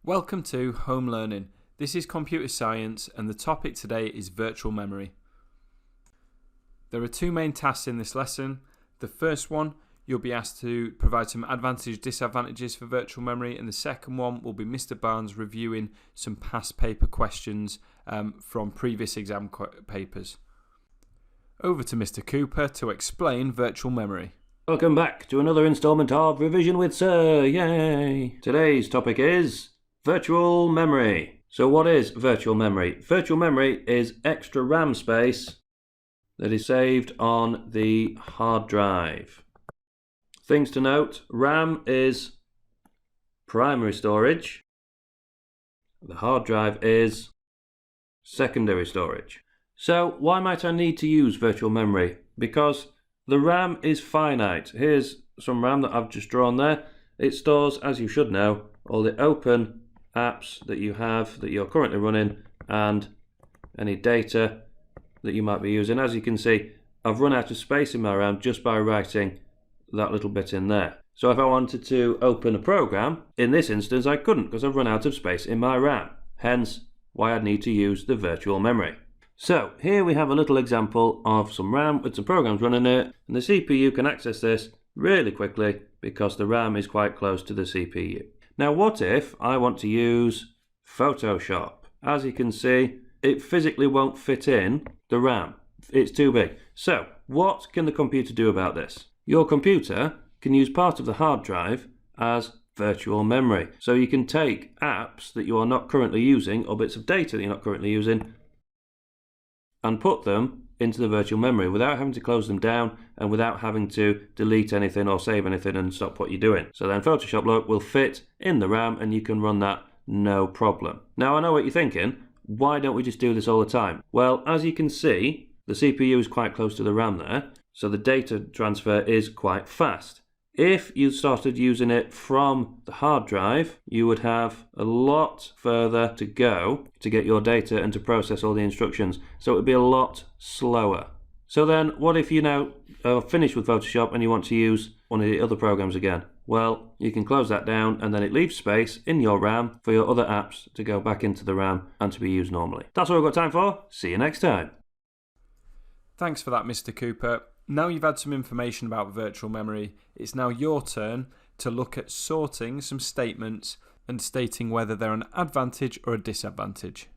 Welcome to Home Learning. This is computer science and the topic today is virtual memory. There are two main tasks in this lesson. The first one, you'll be asked to provide some disadvantages for virtual memory, and the second one will be Mr. Barnes reviewing some past paper questions from previous exam papers. Over to Mr. Cooper to explain virtual memory. Welcome back to another instalment of Revision with Sir. Yay! Today's topic is virtual memory. So what is virtual memory? Virtual memory is extra RAM space that is saved on the hard drive. Things to note: RAM is primary storage. The hard drive is secondary storage. So why might I need to use virtual memory? Because the RAM is finite. Here's some RAM that I've just drawn there. It stores, as you should know, all the open apps that you have that you're currently running and any data that you might be using. As you can see, I've run out of space in my RAM just by writing that little bit in there. So if I wanted to open a program, in this instance I couldn't because I've run out of space in my RAM. Hence why I'd need to use the virtual memory. So here we have a little example of some RAM with some programs running it, and the CPU can access this really quickly because the RAM is quite close to the CPU. Now what if I want to use Photoshop? As you can see, it physically won't fit in the RAM. It's too big. So what can the computer do about this? Your computer can use part of the hard drive as virtual memory. So you can take apps that you are not currently using or bits of data that you're not currently using and put them into the virtual memory without having to close them down and without having to delete anything or save anything and stop what you're doing. So then Photoshop look will fit in the RAM and you can run that no problem. Now I know what you're thinking, why don't we just do this all the time? Well, as you can see, the CPU is quite close to the RAM there, so the data transfer is quite fast. If you started using it from the hard drive, you would have a lot further to go to get your data and to process all the instructions. So it would be a lot slower. So then what if you now are finished with Photoshop and you want to use one of the other programs again? Well, you can close that down and then it leaves space in your RAM for your other apps to go back into the RAM and to be used normally. That's all we've got time for. See you next time. Thanks for that, Mr. Cooper. Now you've had some information about virtual memory, it's now your turn to look at sorting some statements and stating whether they're an advantage or a disadvantage.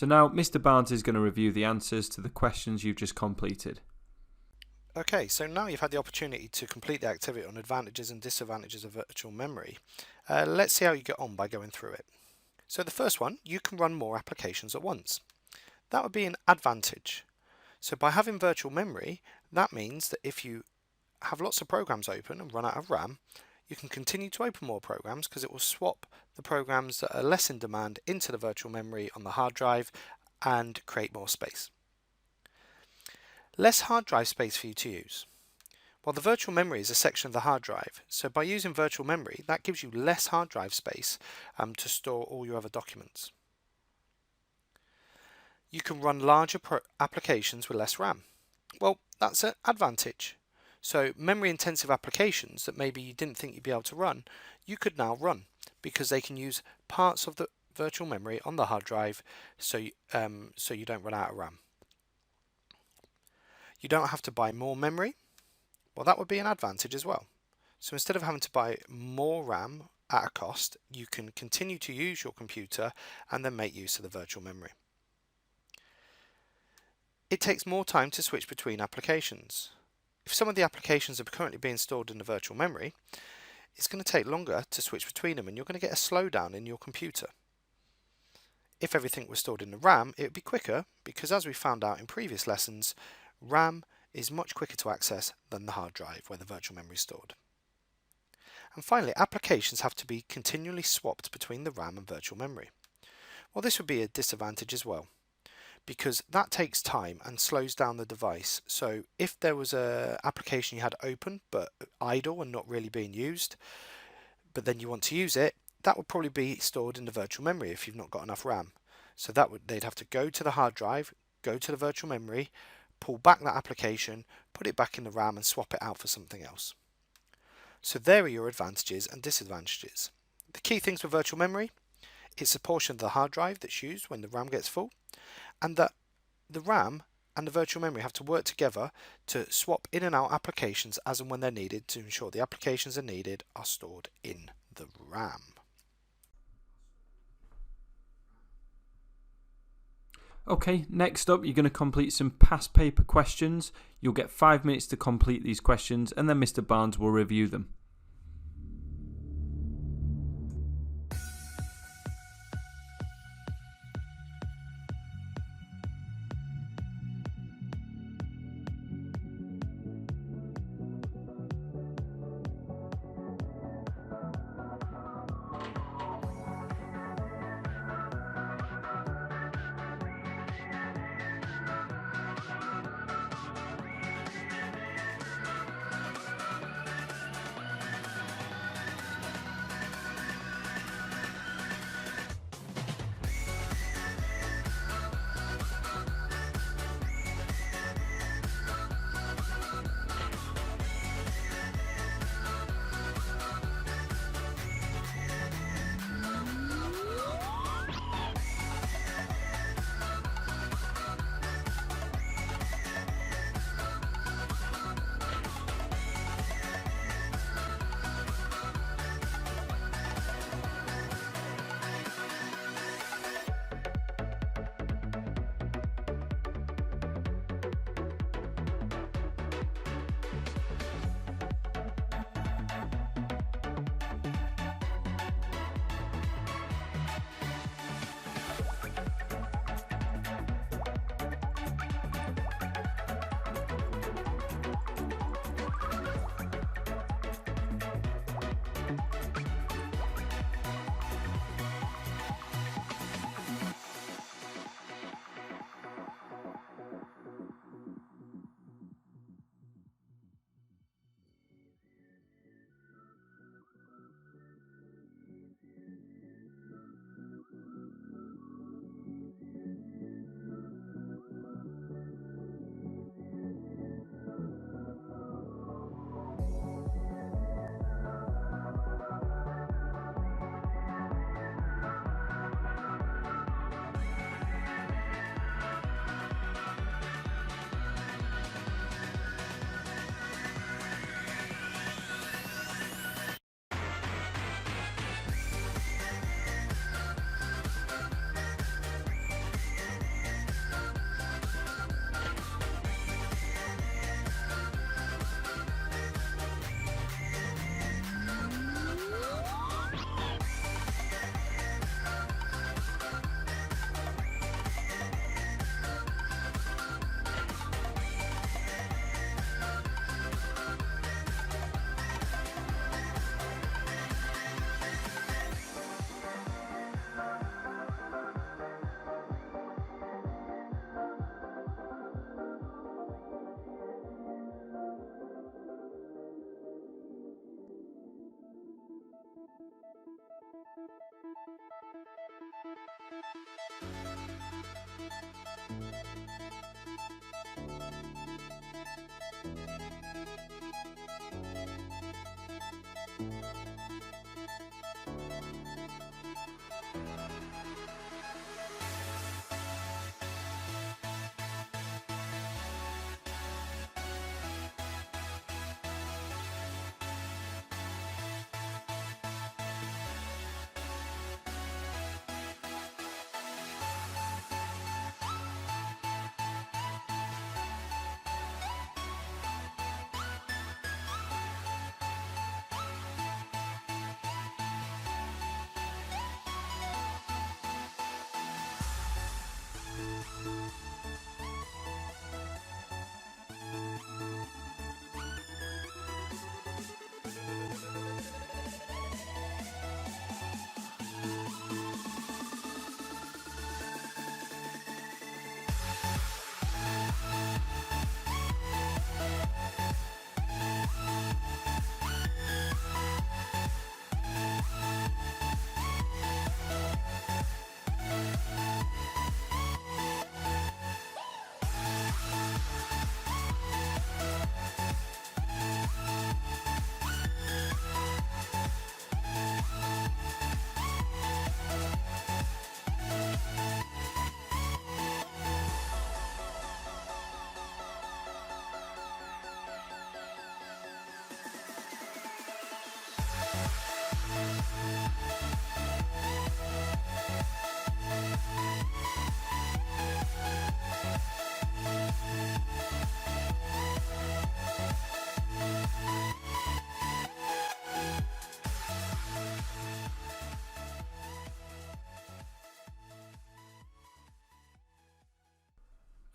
So now Mr. Barnes is going to review the answers to the questions you've just completed. Okay, so now you've had the opportunity to complete the activity on advantages and disadvantages of virtual memory. Let's see how you get on by going through it. So the first one, you can run more applications at once. That would be an advantage. So by having virtual memory, that means that if you have lots of programs open and run out of RAM, you can continue to open more programs because it will swap the programs that are less in demand into the virtual memory on the hard drive and create more space. Less hard drive space for you to use. Well, the virtual memory is a section of the hard drive, so by using virtual memory, that gives you less hard drive space to store all your other documents. You can run larger applications with less RAM. Well, that's an advantage. So memory intensive applications that maybe you didn't think you'd be able to run, you could now run because they can use parts of the virtual memory on the hard drive so you don't run out of RAM. You don't have to buy more memory. Well, that would be an advantage as well. So instead of having to buy more RAM at a cost, you can continue to use your computer and then make use of the virtual memory. It takes more time to switch between applications. If some of the applications are currently being stored in the virtual memory, it's going to take longer to switch between them and you're going to get a slowdown in your computer. If everything was stored in the RAM, it would be quicker because, as we found out in previous lessons, RAM is much quicker to access than the hard drive where the virtual memory is stored. And finally, applications have to be continually swapped between the RAM and virtual memory. Well, this would be a disadvantage as well, because that takes time and slows down the device. So if there was an application you had open but idle and not really being used, but then you want to use it, that would probably be stored in the virtual memory if you've not got enough RAM. So they'd have to go to the hard drive, go to the virtual memory, pull back that application, put it back in the RAM and swap it out for something else. So there are your advantages and disadvantages. The key things with virtual memory, it's a portion of the hard drive that's used when the RAM gets full, and that the RAM and the virtual memory have to work together to swap in and out applications as and when they're needed to ensure the applications that are needed are stored in the RAM. Okay, next up you're going to complete some past paper questions. You'll get 5 minutes to complete these questions and then Mr. Barnes will review them.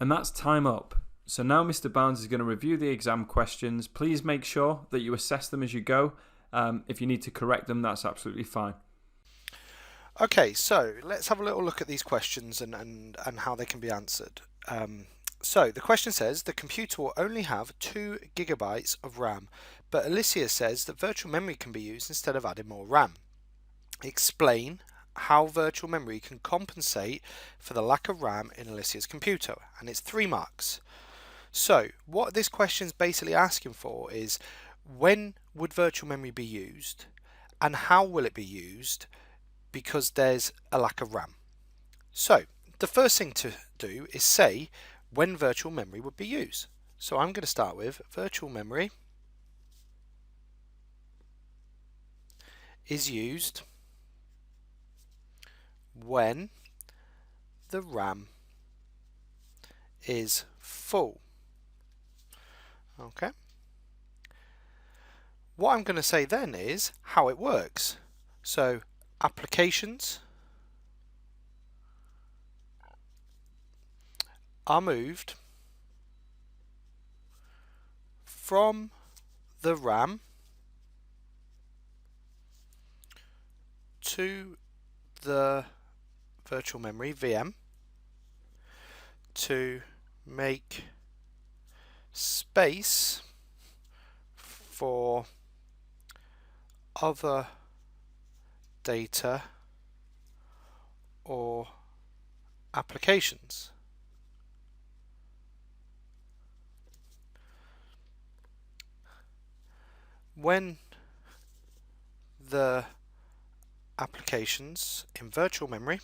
And that's time up. So now Mr. Barnes is going to review the exam questions. Please make sure that you assess them as you go. If you need to correct them, that's absolutely fine. Okay, so let's have a little look at these questions and how they can be answered. So the question says the computer will only have 2 gigabytes of RAM, but Alicia says that virtual memory can be used instead of adding more RAM. Explain how virtual memory can compensate for the lack of RAM in Alicia's computer, and it's 3 marks. So what this question is basically asking for is, when would virtual memory be used and how will it be used because there's a lack of RAM? So the first thing to do is say when virtual memory would be used. So I'm going to start with virtual memory is used when the RAM is full. Okay. What I'm going to say then is how it works. So applications are moved from the RAM to the virtual memory VM to make space for other data or applications. When the applications in virtual memory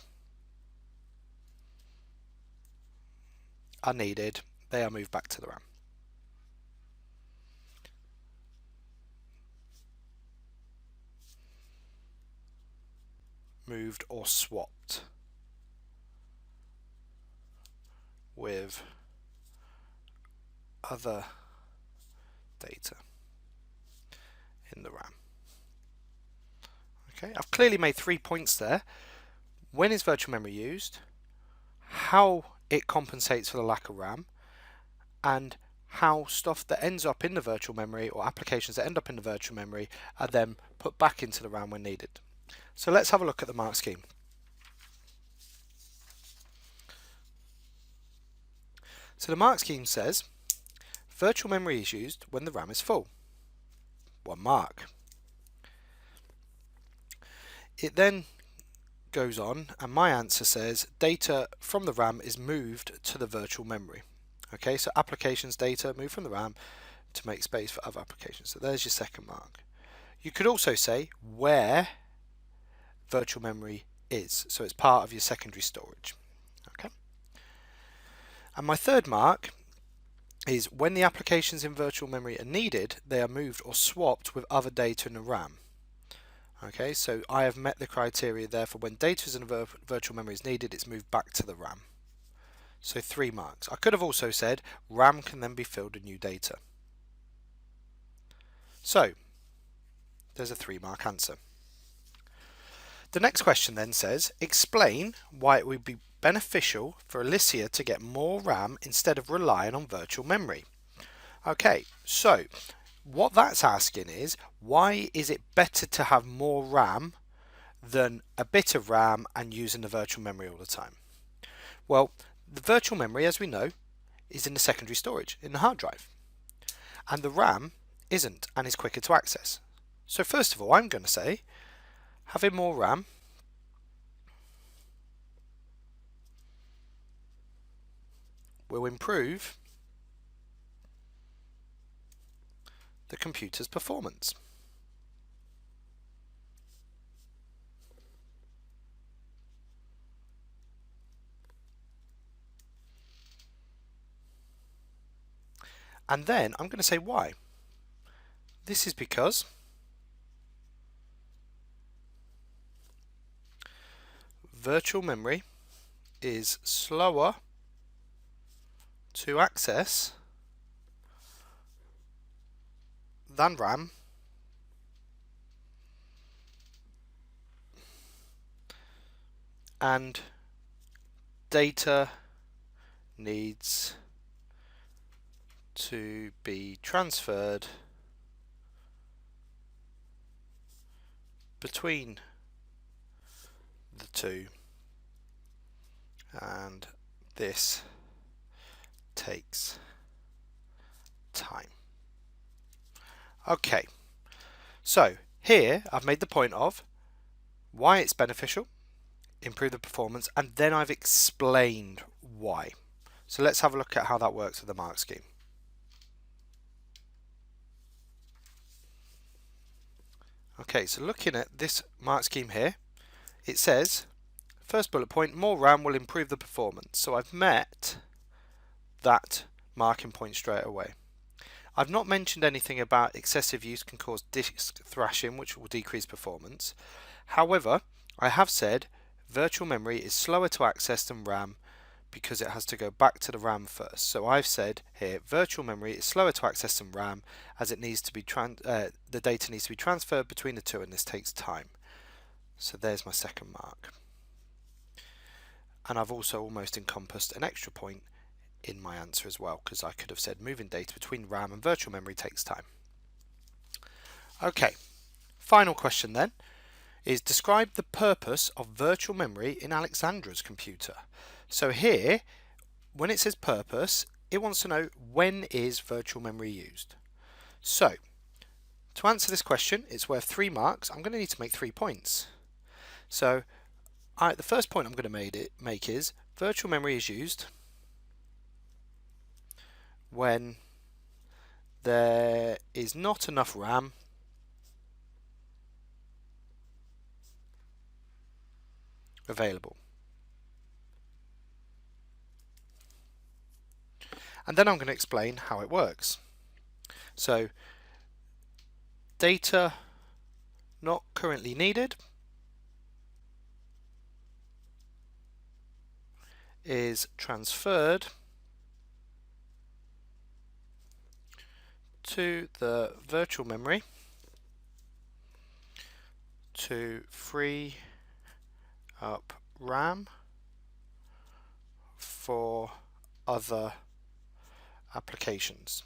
are needed, they are moved back to the RAM. Moved or swapped with other data in the RAM. Okay, I've clearly made 3 points there. When is virtual memory used? How it compensates for the lack of RAM, and how stuff that ends up in the virtual memory or applications that end up in the virtual memory are then put back into the RAM when needed. So let's have a look at the mark scheme. So the mark scheme says virtual memory is used when the RAM is full. 1 mark. It then goes on, and my answer says data from the RAM is moved to the virtual memory. Okay, so applications data move from the RAM to make space for other applications. So there's your 2nd mark. You could also say where virtual memory is, so it's part of your secondary storage. Okay. And my third mark is when the applications in virtual memory are needed, they are moved or swapped with other data in the RAM. Okay, so I have met the criteria there for when data is in a virtual memory is needed, it's moved back to the RAM. So 3 marks. I could have also said RAM can then be filled with new data. So there's a 3-mark answer. The next question then says, explain why it would be beneficial for Alicia to get more RAM instead of relying on virtual memory. Okay, so what that's asking is, why is it better to have more RAM than a bit of RAM and using the virtual memory all the time? Well, the virtual memory, as we know, is in the secondary storage, in the hard drive. And the RAM isn't and is quicker to access. So first of all, I'm going to say, having more RAM will improve the computer's performance. And then I'm going to say why. This is because virtual memory is slower to access than RAM, and data needs to be transferred between the two, and this takes time. Okay, so here I've made the point of why it's beneficial, improve the performance, and then I've explained why. So let's have a look at how that works with the mark scheme. Okay, so looking at this mark scheme here, it says, first bullet point, more RAM will improve the performance. So I've met that marking point straight away. I've not mentioned anything about excessive use can cause disk thrashing, which will decrease performance. However, I have said virtual memory is slower to access than RAM because it has to go back to the RAM first. So I've said here virtual memory is slower to access than RAM as it needs to be the data needs to be transferred between the two, and this takes time. So there's my second mark. And I've also almost encompassed an extra point in my answer as well, because I could have said moving data between RAM and virtual memory takes time. Okay, final question then is describe the purpose of virtual memory in Alexandra's computer. So here, when it says purpose, it wants to know when is virtual memory used. So, to answer this question, it's worth 3 marks. I'm going to need to make 3 points. So, the first point I'm going to make is virtual memory is used when there is not enough RAM available. And then I'm going to explain how it works. So, data not currently needed is transferred to the virtual memory to free up RAM for other applications.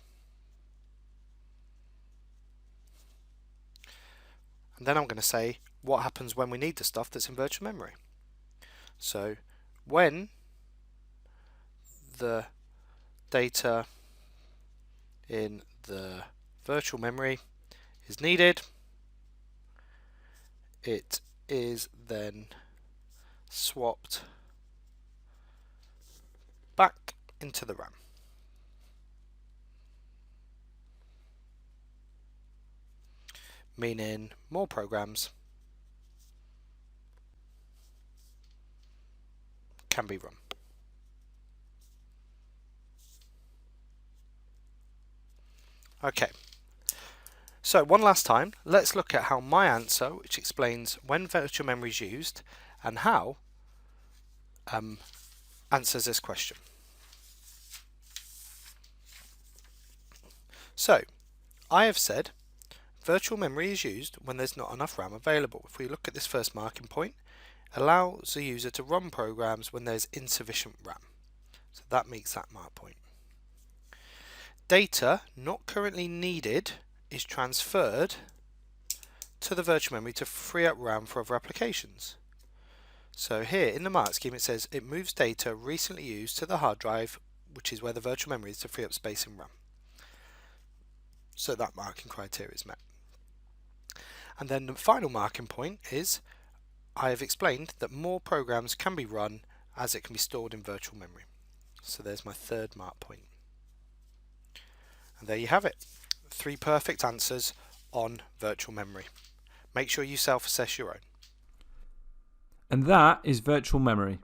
And then I'm going to say what happens when we need the stuff that's in virtual memory. So when the data in the virtual memory is needed, it is then swapped back into the RAM. meaning more programs can be run. Okay, so one last time, let's look at how my answer, which explains when virtual memory is used, and how answers this question. So, I have said virtual memory is used when there's not enough RAM available. If we look at this first marking point, it allows the user to run programs when there's insufficient RAM. So that makes that mark point. Data not currently needed is transferred to the virtual memory to free up RAM for other applications. So here in the mark scheme it says it moves data recently used to the hard drive, which is where the virtual memory is, to free up space in RAM. So that marking criteria is met. And then the final marking point is I have explained that more programs can be run as it can be stored in virtual memory. So there's my third mark point. And there you have it. 3 perfect answers on virtual memory. Make sure you self-assess your own. And that is virtual memory.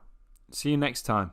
See you next time.